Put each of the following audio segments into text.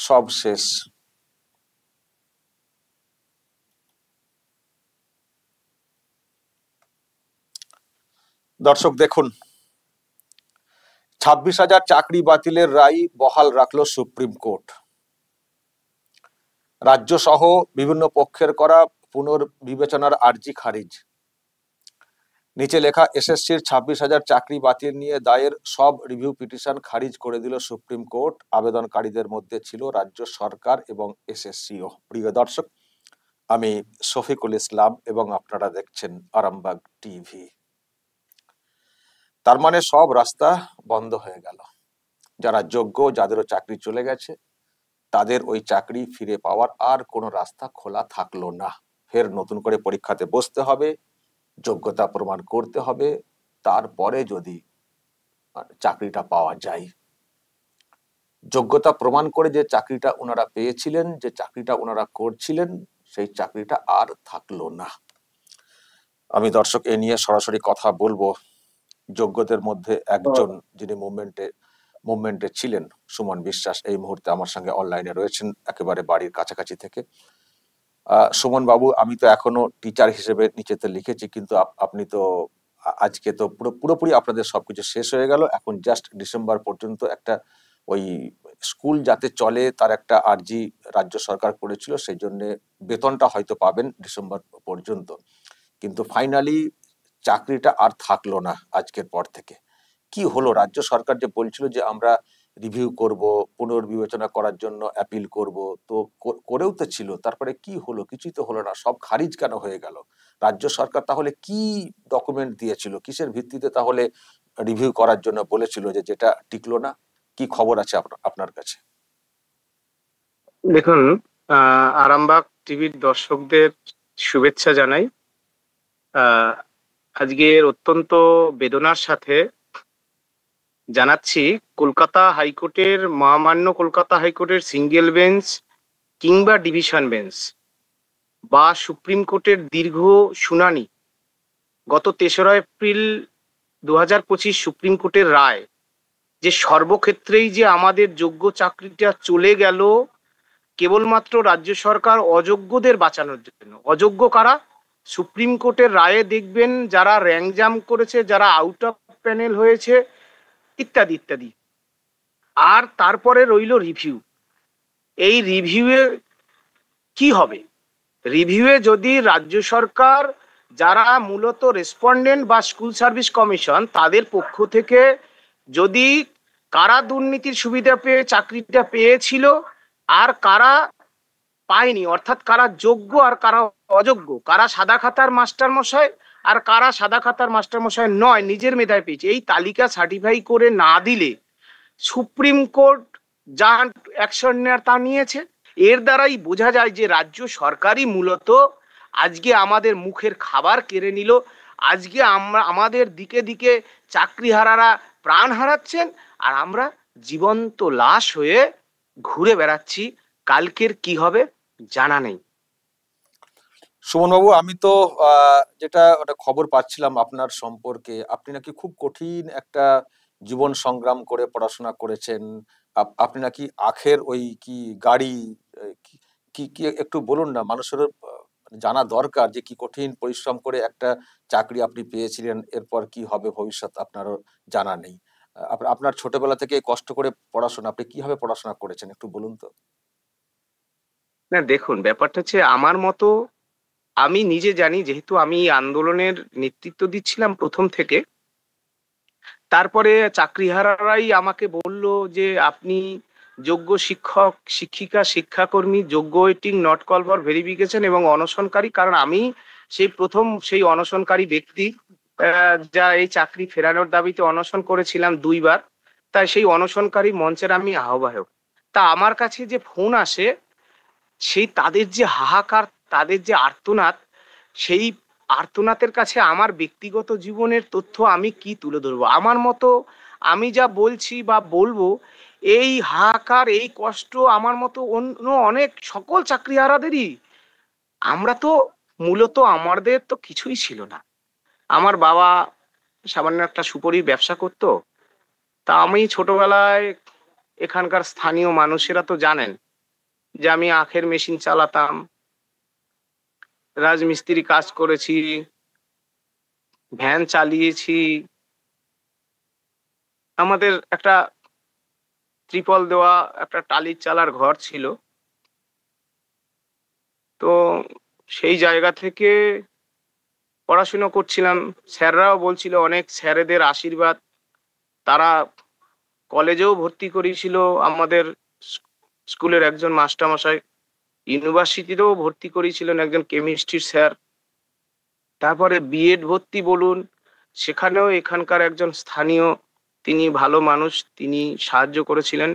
সব শেষ। দর্শক দেখুন, 26,000 চাকরি বাতিলের রায় বহাল রাখলো সুপ্রিম কোর্ট। রাজ্য সহ বিভিন্ন পক্ষের করা পুনর্বিবেচনার আর্জি খারিজ। নিচে লেখা, এসএসসির 26,000 চাকরি বাতিল নিয়ে দায়ের সব রিভিউ পিটিশন খারিজ করে দিল সুপ্রিম কোর্ট। আবেদনকারীদের মধ্যে ছিল রাজ্য সরকার এবং এসএসসিও। প্রিয় দর্শক, আমি শফিকুল ইসলাম এবং আপনারা দেখছেন আরামবাগ টিভি। তার মানে সব রাস্তা বন্ধ হয়ে গেল। যারা যোগ্য, যাদেরও চাকরি চলে গেছে, তাদের ওই চাকরি ফিরে পাওয়ার আর কোনো রাস্তা খোলা থাকলো না। ফের নতুন করে পরীক্ষাতে বসতে হবে, যোগ্যতা প্রমাণ করতে হবে, তারপরে যদি চাকরিটা পাওয়া যায়। যোগ্যতা প্রমাণ করে যে চাকরিটা ওনারা পেয়েছিলেন, যে চাকরিটা ওনারা করছিলেন, সেই চাকরিটা আর থাকলো না। আমি দর্শক এ নিয়ে সরাসরি কথা বলবো যোগ্যদের মধ্যে একজন, যিনি মুভমেন্টে ছিলেন, সুমন বিশ্বাস এই মুহূর্তে আমার সঙ্গে অনলাইনে রয়েছেন, একেবারে বাড়ির কাছাকাছি থেকে। সুমন বাবু, আমি তো এখনো টিচার হিসেবে নিচেতে লিখেছি, কিন্তু আপনি তো আজকে তো পুরোপুরি আপনাদের সবকিছু শেষ হয়ে গেল। এখন জাস্ট ডিসেম্বর পর্যন্ত একটা ওই স্কুল যাতে চলে তার একটা আর্জি রাজ্য সরকার করেছিল, সেই জন্য বেতনটা হয়তো পাবেন ডিসেম্বর পর্যন্ত, কিন্তু ফাইনালি চাকরিটা আর থাকলো না আজকের পর থেকে। কি হলো? রাজ্য সরকার যে বলছিল যে আমরা রিভিউ করব, পুনর্বিবেচনা করার জন্য অ্যাপিল করব, তো করেও তো ছিল, তারপরে কি হলো? কিছুই তো হলো না, সব খারিজ কেন হয়ে গেল? রাজ্য সরকার তাহলে কি ডকুমেন্ট দিয়েছিল, কিসের ভিত্তিতে তাহলে রিভিউ করার জন্য বলেছিল যে যেটা টিকলো না? কি খবর আছে আপনার কাছে? দেখুন, আরামবাগ টিভির দর্শকদের শুভেচ্ছা জানাই। আজকের অত্যন্ত বেদনার সাথে জানাচ্ছি, কলকাতা হাইকোর্টের মহামান্য কলকাতা হাইকোর্টের সিঙ্গেল বেঞ্চ কিংবা ডিভিশন বেঞ্চ বা সুপ্রিম কোর্টের দীর্ঘ শুনানি, গত 3রা এপ্রিল 2025 সুপ্রিম কোর্টের রায়, যে সর্বক্ষেত্রেই যে আমাদের যোগ্য চাকরিটা চলে গেল কেবলমাত্র রাজ্য সরকার অযোগ্যদের বাঁচানোর জন্য। অযোগ্য কারা? সুপ্রিম কোর্টের রায়ে দেখবেন যারা র্যাঙ্ক জাম্প করেছে, যারা আউট অফ প্যানেল হয়েছে, ইত্যাদি ইত্যাদি। আর তারপরে রইল রিভিউ। এই রিভিউয়ে কি হবে? রিভিউয়ে যদি রাজ্য সরকার, যারা মূলত রেসপন্ডেন্ট বা স্কুল সার্ভিস কমিশন, তাদের পক্ষ থেকে যদি কারা দুর্নীতির সুবিধা পেয়ে চাকরিটা পেয়েছিল আর কারা পায়নি, অর্থাৎ কারা যোগ্য আর কারা অযোগ্য, কারা সাদা খাতার মাস্টার মশাই আর কারা সাদা খাতার মাস্টার মশাই নয়, নিজের মেধায় পেয়েছে, এই তালিকা সার্টিফাই করে না দিলে সুপ্রিম কোর্ট যা অ্যাকশন নেওয়ার তা নিয়েছে। এর দ্বারাই বোঝা যায় যে রাজ্য সরকারই মূলত আজকে আমাদের মুখের খাবার কেড়ে নিল। আজকে আমাদের দিকে দিকে চাকরিহারারা প্রাণ হারাচ্ছেন আর আমরা জীবন্ত লাশ হয়ে ঘুরে বেড়াচ্ছি। কালকের কি হবে জানা নেই। সুমন বাবু, আমি তো যেটা খবর পাচ্ছিলাম আপনার সম্পর্কে, আপনি নাকি খুব কঠিন একটা জীবন সংগ্রাম করে পড়াশোনা করেছেন। আপনি নাকি আখের ওই কি গাড়ি, কি কি একটু বলুন না, মানুষের জানা দরকার যে কি কঠিন পরিশ্রম করে একটা চাকরি আপনি পেয়েছিলেন, এরপর কি হবে ভবিষ্যৎ আপনারও জানা নেই। আপনার ছোটবেলা থেকে কষ্ট করে পড়াশোনা, আপনি কিভাবে পড়াশোনা করেছেন একটু বলুন তো। না দেখুন, ব্যাপারটা হচ্ছে আমার মতো, আমি নিজে জানি, যেহেতু আমি আন্দোলনের নেতৃত্ব দিচ্ছিলাম প্রথম থেকে, তারপরে চাকরিহারারাই আমাকে বলল যে আপনি যোগ্য শিক্ষক, শিক্ষিকা, শিক্ষাকর্মী, যোগ্য waiting, not call for verification এবং অনশনকারী। কারণ আমি সেই প্রথম সেই অনশনকারী ব্যক্তি, যা এই চাকরি ফেরানোর দাবিতে অনশন করেছিলাম 2বার। তাই সেই অনশনকারী মঞ্চের আমি আহ্বায়ক। তা আমার কাছে যে ফোন আসে, সেই তাদের যে হাহাকার, তাদের যে আর্তনাদ, সেই আর্তনাদের কাছে আমার ব্যক্তিগত জীবনের তথ্য আমি কি তুলে ধরবো? আমার মতো আমি যা বলছি বা বলবো, এই হাহাকার, এই কষ্ট আমার মতো অন্য অনেক সকল চাকরিহারাদেরই। আমরা তো মূলত, আমাদের তো কিছুই ছিল না। আমার বাবা সামান্য একটা সুপরির ব্যবসা করত। তা আমি ছোটবেলায়, এখানকার স্থানীয় মানুষেরা তো জানেন যে আমি আখের মেশিন চালাতাম, রাজমিস্ত্রি কাজ করেছি, ভ্যান চালিয়েছি। আমাদের একটা ত্রিপল দেওয়া একটা টালির চালার ঘর ছিল। তো সেই জায়গা থেকে পড়াশুনো করছিলাম। স্যাররাও বলছিল, অনেক স্যারেদের আশীর্বাদ, তারা কলেজেও ভর্তি করিয়েছিল আমাদের স্কুলের একজন মাস্টারমশাই, ইউনিভার্সিটিতেও ভর্তি করিয়েছিলেন একজন কেমিস্ট্রির স্যার। তারপরে বিএড ভর্তি বলুন, সেখানেও এখানকার একজন স্থানীয়, তিনি ভালো মানুষ, তিনি সাহায্য করেছিলেন।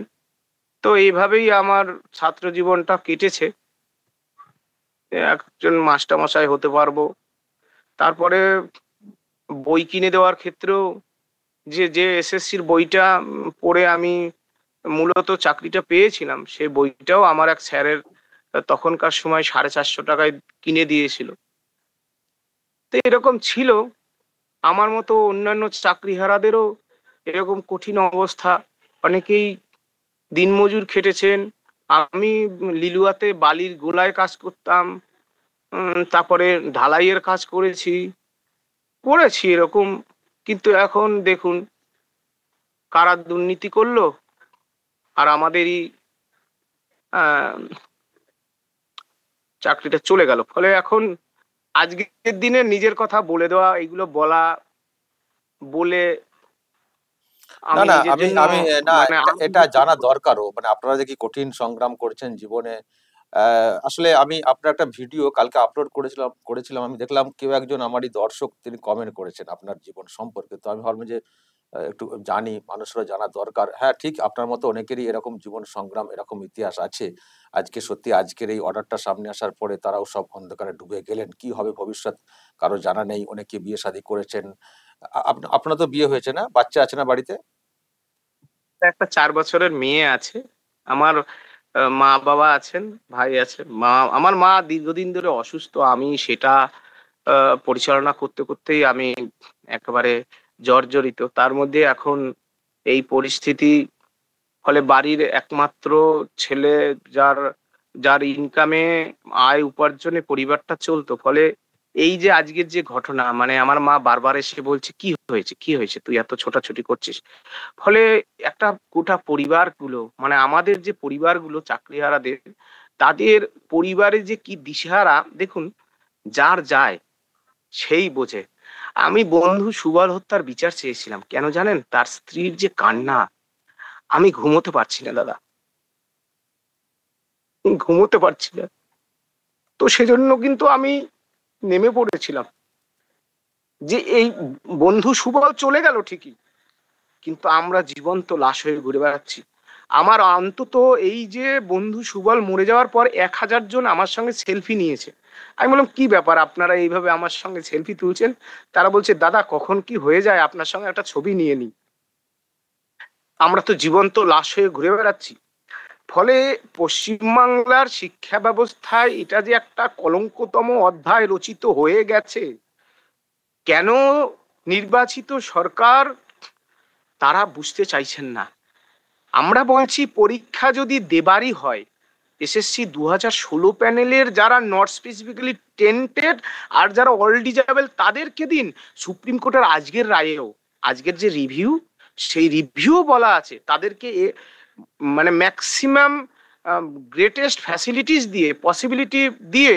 তো এইভাবেই আমার ছাত্র জীবনটা কেটেছে। একজন মাস্টারমশাই হতে পারবো। তারপরে বই কিনে দেওয়ার ক্ষেত্রেও যে যে এসএসসির বইটা পড়ে আমি মূলত চাকরিটা পেয়েছিলাম, সেই বইটাও আমার এক স্যারের তখনকার সময় 450 টাকায় কিনে দিয়েছিল। তো এরকম ছিল। আমার মতো অন্যান্য চাকরিহারাদেরও এরকম কঠিন অবস্থা। অনেকেই দিনমজুর খেটেছেন। আমি লিলুয়াতে বালির গোলায় কাজ করতাম, তারপরে ঢালাইয়ের কাজ করেছি এরকম। কিন্তু এখন দেখুন, কারা দুর্নীতি করলো আর আমাদেরই আহ, চাকরিটা চলে গেল। ফলে এখন আজকের দিনে নিজের কথা বলে দেওয়া, এগুলো বলে না আমি না, নিজের আমি জন্য আমি না, মানে এটা এটা জানা দরকারও, মানে আপনারা যে কি কঠিন সংগ্রাম করছেন জীবনে। আসলে আমি আপনার একটা ভিডিও কালকে আপলোড করেছিলাম, আমি দেখলাম কেউ একজন আমারই দর্শক, তিনি কমেন্ট করেছেন আপনার জীবন সম্পর্কে। তো আমি ভাবলাম যে একটু জানি, মানুষরা জানা দরকার। হ্যাঁ ঠিক, আপনার মতো অনেকেরই এরকম জীবন সংগ্রাম, এরকম ইতিহাস আছে। আজকে সত্যি আজকের এই অর্ডারটা সামনে আসার পরে তারাও সব অন্ধকারে ডুবে গেলেন। কি হবে ভবিষ্যৎ কারো জানা নেই। অনেকে বিয়ে শাদী করেছেন। আপনার তো বিয়ে হয়েছে না? বাচ্চা আছে না বাড়িতে? একটা 4 বছরের মেয়ে আছে। আমার মা বাবা আছেন, ভাই আছে। আমার মা দীর্ঘদিন ধরে অসুস্থ। আমি সেটা পরিচালনা করতে করতেই আমি একেবারে জর্জরিত। তার মধ্যে এখন এই পরিস্থিতি, ফলে বাড়ির একমাত্র ছেলে, যার যার ইনকামে, আয় উপার্জনে পরিবারটা চলতো। ফলে এই যে আজকের যে ঘটনা, মানে আমার মা বারবার এসে বলছে, কি হয়েছে, কি হয়েছে, তুই এত ছোটাছুটি করছিস। ফলে একটা গোটা পরিবারগুলো, মানে আমাদের যে পরিবারগুলো চাকরিহারাদের, তাদের পরিবারে যে কি দিশেহারা দেখুন। যার যায় সেই বোঝে। আমি বন্ধু সুবল হত্যার বিচার চেয়েছিলাম, কেন জানেন? তার স্ত্রীর যে কান্না, আমি ঘুমোতে পারছি না দাদা, ঘুমোতে পারছি না। তো সেজন্য কিন্তু আমি নেমে পড়েছিলাম যে এই বন্ধু সুবল চলে গেল ঠিকই, কিন্তু আমরা জীবন্ত লাশ হয়ে ঘুরে বেড়াচ্ছি। আমার অন্তত এই যে বন্ধু সুবল মরে যাওয়ার পর 1000 জন আমার সঙ্গে সেলফি নিয়েছে। আমি বললাম, কি ব্যাপার আপনারা এইভাবে আমার সঙ্গে সেলফি তুলছেন? তারা বলছে, দাদা কখন কি হয়ে যায়, আপনার সঙ্গে একটা ছবি নিয়ে নিই। আমরা তো জীবন্ত লাশ হয়ে ঘুরে বেড়াচ্ছি। ফলে পশ্চিমবাংলার শিক্ষা ব্যবস্থায় এটা যে একটা কলঙ্কতম অধ্যায় রচিত হয়ে গেছে। কেন নির্বাচিত সরকার তারা বুঝতে চাইছেন না? আমরা বলছি, পরীক্ষা যদি দেবারই হয়, এসএসসি 2016 প্যানেলের যারা নট স্পেসিফিক্যালি টেন্টেড আর যারা অল ডিজেবল তাদেরকে দিন। সুপ্রিম কোর্টের আজকের রায়েও, আজকের যে রিভিউ, সেই রিভিউ বলা আছে তাদেরকে মানে ম্যাক্সিমাম গ্রেটেস্ট ফ্যাসিলিটিস দিয়ে, পসিবিলিটি দিয়ে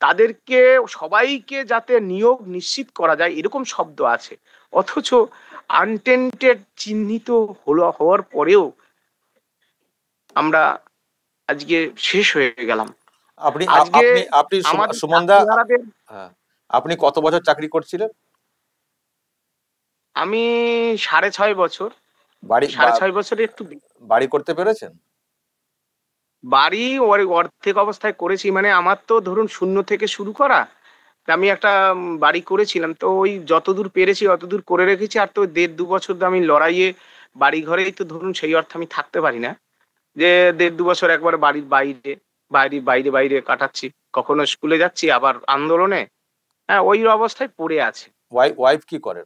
তাদেরকে, সবাইকে যাতে নিয়োগ নিশ্চিত করা যায়, এরকম শব্দ আছে। অথচ আনটেন্টেড চিহ্নিত হওয়ার পরেও আমরা আজকে শেষ হয়ে গেলাম। আপনি আজকে আপনি আপনি আমাদের সুমন দা, চাকরিহারাদের, হ্যাঁ, আপনি কত বছর চাকরি করছিলেন? আমি 6.5 বছর, বাড়ি 6.5 বছরে একটু বাড়ি করতে পেরেছেন? বাড়ি অর্ধেক অবস্থায় করেছি। মানে আমার তো ধরুন শূন্য থেকে শুরু করা। তা আমি একটা বাড়ি করেছিলাম, তো ওই যতদূর পেরেছি অতদূর করে রেখেছি। আর তো 1.5-2 বছর আমি লড়াইয়ে বাড়ি ঘরেই তো ধরুন সেই অর্থে আমি থাকতে পারি না যে 1.5-2 বছর একবার বাড়ির বাইরে বাইরে বাইরে কাটাচ্ছি। কখনো স্কুলে যাচ্ছি, আবার আন্দোলনে। হ্যাঁ, ওই অবস্থায় পড়ে আছে। ওয়াইফ কি করেন?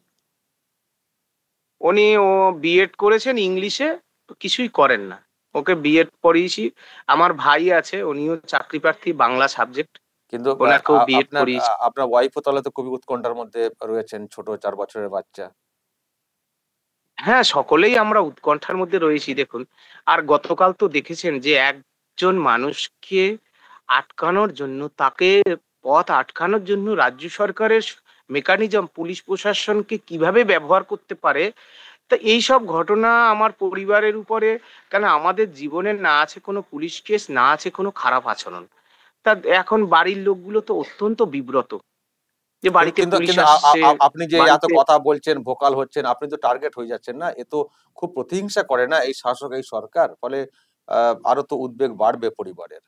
ও বিএড করেছেন ইংলিশে, তো কিছুই করেন না। ওকে বিএড পড়িয়েছি। আমার ভাই আছে, উনিও চাকরি প্রার্থী, বাংলা সাবজেক্ট, কিন্তু ওনাকেও বিএড আপনার করিয়েছি। আপনার ওয়াইফও তাহলে তো খুবই উৎকণ্ঠার মধ্যে রয়েছেন, ছোট 4 বছরের বাচ্চা। হ্যাঁ, সকলেই আমরা উৎকণ্ঠার মধ্যে রয়েছি। দেখুন, আর গতকাল তো দেখেছেন যে একজন মানুষকে আটকানোর জন্য, তাকে পথ আটকানোর জন্য রাজ্য সরকারের মেকানিজম পুলিশ প্রশাসনকে কিভাবে ব্যবহার করতে পারে। তা এইসব ঘটনা আমার পরিবারের উপরে, কেন আমাদের জীবনে না আছে কোনো পুলিশ কেস, না আছে কোনো খারাপ আচরণ। তা এখন বাড়ির লোকগুলো তো অত্যন্ত বিব্রত যে বাড়িতে কিন্তু পুলিশ কিন্তু আসছে, আপনি যে এত বাড়িতে। কথা বলছেন, ভোকাল হচ্ছেন, আপনি তো টার্গেট হয়ে যাচ্ছেন না? এ তো খুব প্রতিহিংসা করে না এই শাসক, এই সরকার? ফলে আরো তো উদ্বেগ বাড়বে পরিবারের।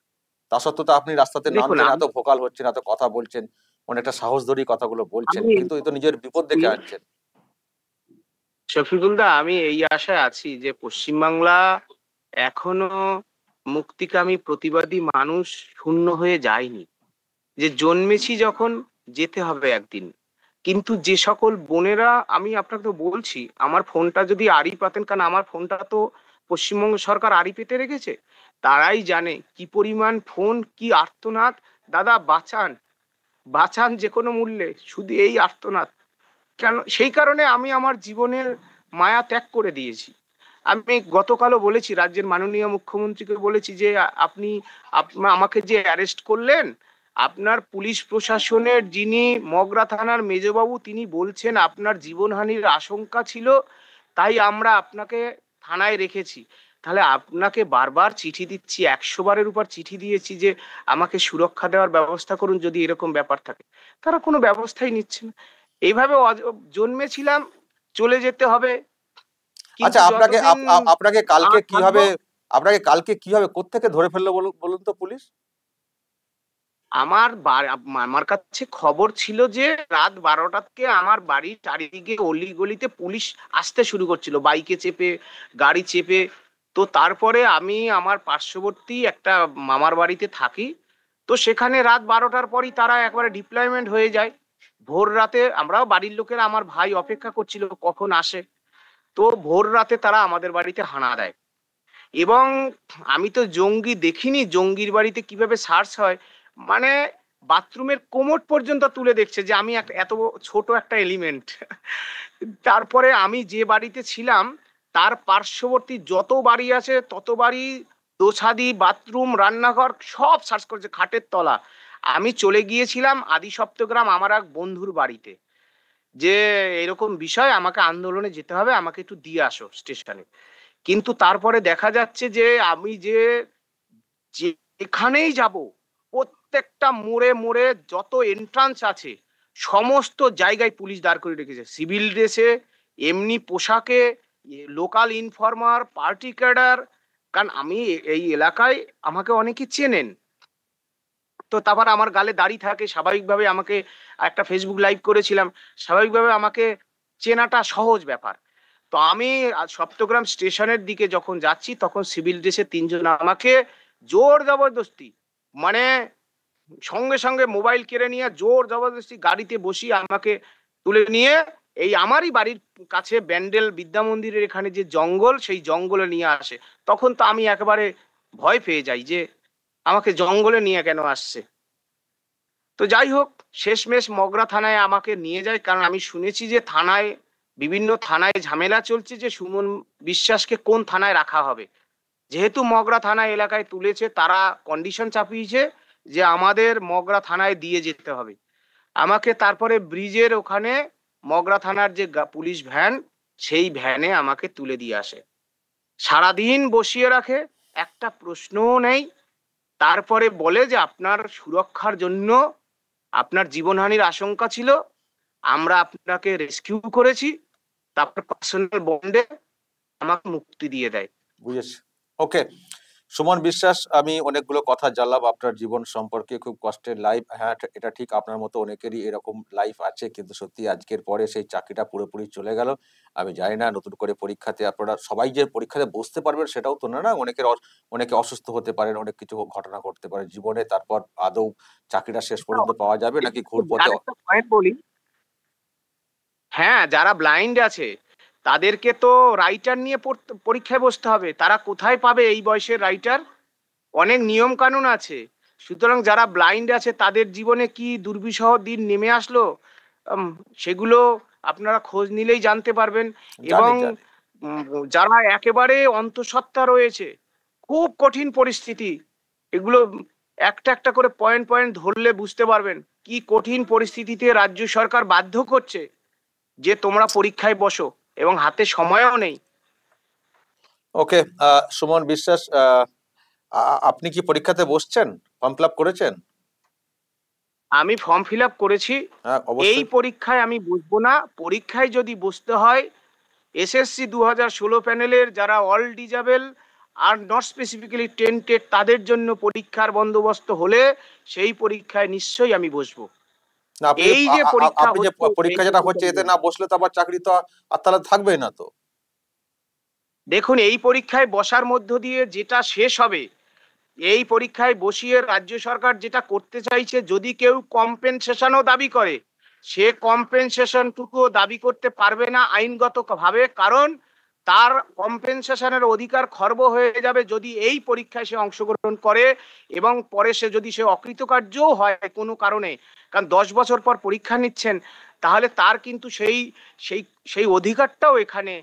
তা সত্ত্বেও তো আপনি রাস্তাতে দেখুন, নামছেন, এত ভোকাল হচ্ছেন, এত কথা বলছেন, অনেকটা সাহস ধরেই কথাগুলো বলছেন, আমি কিন্তু এ তো নিজের বিপদ ডেকে আনছেন। শফিকুলদা, আমি এই আশায় আছি যে পশ্চিমবাংলা এখনো মুক্তিকামী প্রতিবাদী মানুষ শূন্য হয়ে যায়নি। যে জন্মেছি যখন, যেতে হবে একদিন। কিন্তু যে সকল বোনেরা, আমি আপনাকে তো বলছি, আমার ফোনটা যদি আড়ি পাতেন, কারণ আমার ফোনটা তো পশ্চিমবঙ্গ সরকার আড়ি পেতে রেখেছে, তারাই জানে কি পরিমাণ ফোন, কি আর্তনাদ। দাদা বাঁচান, বাঁচান যে কোনো মূল্যে, শুধু এই আর্তনাদ। কেন, সেই কারণে আমি আমার জীবনের মায়া ত্যাগ করে দিয়েছি। আমি গতকালও বলেছি, রাজ্যের মাননীয় মুখ্যমন্ত্রীকে বলেছি যে আপনি আমাকে যে অ্যারেস্ট করলেন, আপনার পুলিশ প্রশাসনের যিনি মগরা থানার মেজবাবু, তিনি বলছেন আপনার জীবনহানির আশঙ্কা ছিল, তাই আমরা আপনাকে থানায় রেখেছি। তাহলে আপনাকে বারবার চিঠি দিচ্ছি, 100 বারের উপর চিঠি দিয়েছি যে আমাকে সুরক্ষা দেওয়ার ব্যবস্থা করুন যদি এরকম ব্যাপার থাকে। তারা কোনো ব্যবস্থাই নিচ্ছে না। এইভাবে জন্মেছিলাম, চলে যেতে হবে, আচ্ছা, কিন্তু আপনাকে যতদিন আপনাকে না কালকে থাকবো। কিভাবে, আপনাকে কালকে কিভাবে কোত্থেকে ধরে ফেললো বলুন বলুন তো পুলিশ? আমার কাছে খবর ছিল যে রাত 12টা থেকে আমার বাড়ির চারিদিকে অলি গলিতে পুলিশ আসতে শুরু করছিল, বাইকে চেপে, গাড়ি চেপে। তো তারপরে আমি আমার পার্শ্ববর্তী একটা মামার বাড়িতে থাকি, তো সেখানে রাত 12টার পরই তারা একবারে ডিপ্লয়মেন্ট হয়ে যায়। ভোর রাতে আমরাও, বাড়ির লোকেরা, আমার ভাই অপেক্ষা করছিল কখন আসে। তো ভোর রাতে তারা আমাদের বাড়িতে হানা দেয়। এবং আমি তো জঙ্গি দেখিনি, জঙ্গির বাড়িতে কিভাবে সার্চ হয়, মানে বাথরুমের কোমোড পর্যন্ত তুলে দেখছে যে আমি এত ছোট একটা এলিমেন্ট। তারপরে আমি যে বাড়িতে ছিলাম, তার পার্শ্ববর্তী যত বাড়ি আছে তত বাড়ি, দোছাদি, বাথরুম, রান্নাঘর সব সার্চ করেছে, খাটের তলা। আমি চলে গিয়েছিলাম আদি সপ্তগ্রাম আমার এক বন্ধুর বাড়িতে, যে এরকম বিষয়, আমাকে আন্দোলনে যেতে হবে, আমাকে একটু দিয়ে আসো স্টেশনে। কিন্তু তারপরে দেখা যাচ্ছে যে আমি যেখানেই যাব, প্রত্যেকটা মোড়ে মোড়ে যত এন্ট্রান্স আছে, সমস্ত জায়গায় পুলিশ দাঁড় করে রেখেছে, সিভিল ড্রেসে, এমনি পোশাকে, লোকাল ইনফরমার, পার্টি ক্যাডার। কারণ আমি এই এলাকায়, আমাকে অনেকে চেনেন। তো তারপর আমার গালে দাড়ি থাকে, স্বাভাবিকভাবে আমাকে, একটা ফেসবুক লাইভ করেছিলাম, স্বাভাবিকভাবে আমাকে চেনাটা সহজ ব্যাপার। তো আমি সপ্তগ্রাম স্টেশনের দিকে যখন যাচ্ছি, তখন সিভিল ড্রেসে 3জন আমাকে জোর জবরদস্তি, মানে সঙ্গে সঙ্গে মোবাইল কেড়ে নিয়ে জোর জবরদস্তি গাড়িতে বসিয়ে আমাকে তুলে নিয়ে এই আমারই বাড়ির কাছে ব্যান্ডেল বিদ্যা মন্দিরের এখানে যে জঙ্গল, সেই জঙ্গলে নিয়ে আসে। তখন তো আমি একেবারে ভয় পেয়ে যাই যে আমাকে জঙ্গলে নিয়ে কেন আসছে। তো যাই হোক, শেষমেশ মগরা থানায় আমাকে নিয়ে যায়, কারণ আমি শুনেছি যে থানায়, বিভিন্ন থানায় ঝামেলা চলছে যে সুমন বিশ্বাসকে কোন থানায় রাখা হবে। যেহেতু মগরা থানা এলাকায় তুলেছে, তারা কন্ডিশন চাপিয়েছে যে আমাদের মগরা থানায় দিয়ে যেতে হবে আমাকে। তারপরে ব্রিজের ওখানে মগরা থানার যে পুলিশ ভ্যান, সেই ভ্যানে আমাকে তুলে দিয়ে আসে, সারাদিন বসিয়ে রাখে, একটা প্রশ্নও নেই। তারপরে বলে যে আপনার সুরক্ষার জন্য, আপনার জীবনহানির আশঙ্কা ছিল, আমরা আপনাকে রেস্কিউ করেছি। তারপর পার্সোনাল বন্ডে আমাকে মুক্তি দিয়ে দেয়। বুঝেছি। ওকে, সুমন বিশ্বাস, আমি অনেকগুলো কথা জানলাম আপনার জীবন সম্পর্কে, খুব কষ্টের লাইফ। হ্যাঁ, এটা ঠিক, আপনার মতো অনেকেরই এরকম লাইফ আছে, কিন্তু সত্যি আজকের পরে সেই চাকরিটা পুরোপুরি চলে গেল। আমি জানি না নতুন করে পরীক্ষাতে আপনারা সবাই যে পরীক্ষাতে বসতে পারবেন সেটাও তো না, না, অনেকে অসুস্থ হতে পারেন, অনেক কিছু ঘটনা ঘটতে পারে জীবনে, তারপর আদৌ চাকরিটা শেষ পর্যন্ত পাওয়া যাবে নাকি ঘুরপথে। আরেকটা পয়েন্ট বলি, হ্যাঁ, যারা ব্লাইন্ড আছে তাদেরকে তো রাইটার নিয়ে পরীক্ষায় বসতে হবে। তারা কোথায় পাবে এই বয়সের রাইটার? অনেক নিয়ম কানুন আছে। সুতরাং যারা ব্লাইন্ড আছে তাদের জীবনে কি দুর্বিষহ দিন নেমে আসলো, সেগুলো আপনারা খোঁজ নিলেই জানতে পারবেন। জানি এবং জানি যারা একেবারে অন্তঃসত্ত্বা রয়েছে, খুব কঠিন পরিস্থিতি, এগুলো একটা একটা করে পয়েন্ট পয়েন্ট ধরলে বুঝতে পারবেন কি কঠিন পরিস্থিতিতে রাজ্য সরকার বাধ্য করছে যে তোমরা পরীক্ষায় বসো, এবং হাতে সময়ও নেই। ওকে, সুমন বিশ্বাস, আপনি কি পরীক্ষাতে বসছেন? ফর্ম ফিল আপ করেছেন? আমি ফর্ম ফিল আপ করেছি। হ্যাঁ, এই অবশ্যই। পরীক্ষায় আমি বসবো না। পরীক্ষায় যদি বসতে হয়, এসএসসি 2016 প্যানেলের যারা অল ডিজেবল আর নট স্পেসিফিক্যালি টেন্টেড তাদের জন্য পরীক্ষার বন্দোবস্ত হলে সেই পরীক্ষায় নিশ্চয়ই আমি বসবো। না, আপনি এই যে পরীক্ষা আপনি যে হচ্ছে এই পরীক্ষা যেটা হচ্ছে, এতে না বসলে তো আবার চাকরি তো আর তাহলে থাকবেই না তো। দেখুন, এই পরীক্ষায় বসার মধ্য দিয়ে যেটা শেষ হবে, এই পরীক্ষায় বসিয়ে রাজ্য সরকার যেটা করতে চাইছে, যদি কেউ কম্পেনসেশনও দাবি করে, সে কম্পেনসেশনটুকুও দাবি করতে পারবে না আইনগত ভাবে, কারণ তার কম্পেনসেশনের অধিকার খর্ব হয়ে যাবে যদি এই পরীক্ষায় সে অংশগ্রহণ করে এবং পরে যদি সে অকৃতকার্যও হয় কোনো কারণে। কারণ 10 বছর পর পরীক্ষা নিচ্ছেন, তাহলে তার কিন্তু সেই সেই সেই অধিকারটাও এখানে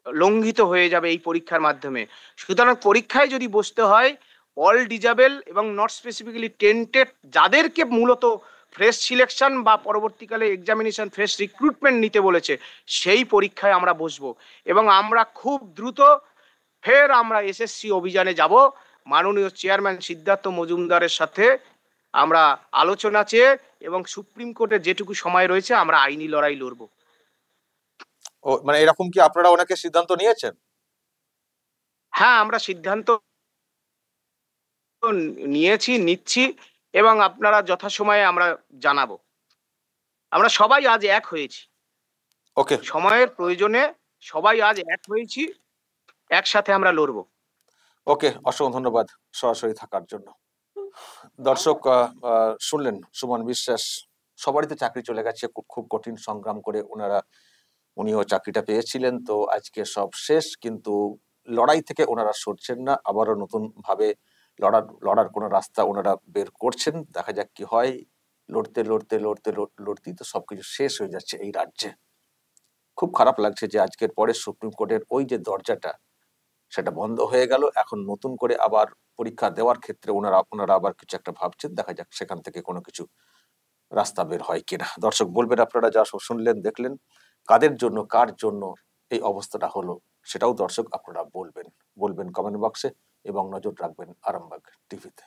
লঙ্ঘিত হয়ে যাবে এই পরীক্ষার মাধ্যমে। সুতরাং পরীক্ষায় যদি বসতে হয়, অল ডিজেবল এবং নট স্পেসিফিক্যালি টেন্টেড যাদেরকে মূলত ফ্রেশ সিলেকশন বা পরবর্তীকালে এক্সামিনেশন ফ্রেশ রিক্রুটমেন্ট নিতে বলেছে, সেই পরীক্ষায় আমরা বসবো। এবং আমরা খুব দ্রুত ফের আমরা এসএসসি অভিযানে যাব। মাননীয় চেয়ারম্যান সিদ্ধার্থ মজুমদারের সাথে আমরা আলোচনা চেয়ে এবং সুপ্রিম কোর্টে যেটুকু সময় রয়েছে আমরা আইনি লড়াই লড়ব। ও মানে এরকম কি আপনারা ওনাকে সিদ্ধান্ত নিয়েছেন? হ্যাঁ, আমরা সিদ্ধান্ত নিয়েছি, নিচ্ছি, এবং আপনারা যথাসময়ে আমরা জানাবো। আমরা সবাই আজ এক হয়েছি, ওকে। সময়ের প্রয়োজনে সবাই আজ এক হয়েছি, একসাথে আমরা লড়বো। ওকে, অসংখ্য ধন্যবাদ সরাসরি থাকার জন্য। দর্শক, শুনলেন সুমন বিশ্বাস। সবারই তো চাকরি চলে গেছে, খুব কঠিন সংগ্রাম করে উনিও চাকরিটা পেয়েছিলেন। তো আজকে সব শেষ, কিন্তু লড়াই থেকে ওনারা সরছেন না, আবারও নতুন ভাবে লড়ার কোনো রাস্তা ওনারা বের করছেন। দেখা যাক কি হয়। লড়তে লড়তে লড়তে লড়তেই তো সবকিছু শেষ হয়ে যাচ্ছে এই রাজ্যে। খুব খারাপ লাগছে যে আজকের পরে সুপ্রিম কোর্টের ওই যে দরজাটা, সেটা বন্ধ হয়ে গেল। এখন নতুন করে আবার পরীক্ষা দেওয়ার ক্ষেত্রে ওনারা আবার কিছু একটা ভাবছেন। দেখা যাক সেখান থেকে কোনো কিছু রাস্তা বের হয় কিনা। দর্শক, বলবেন আপনারা যা সব শুনলেন দেখলেন, কাদের জন্য কার জন্য এই অবস্থাটা হলো, সেটাও দর্শক আপনারা বলবেন কমেন্ট বক্সে, এবং নজর রাখবেন আরামবাগ টিভিতে।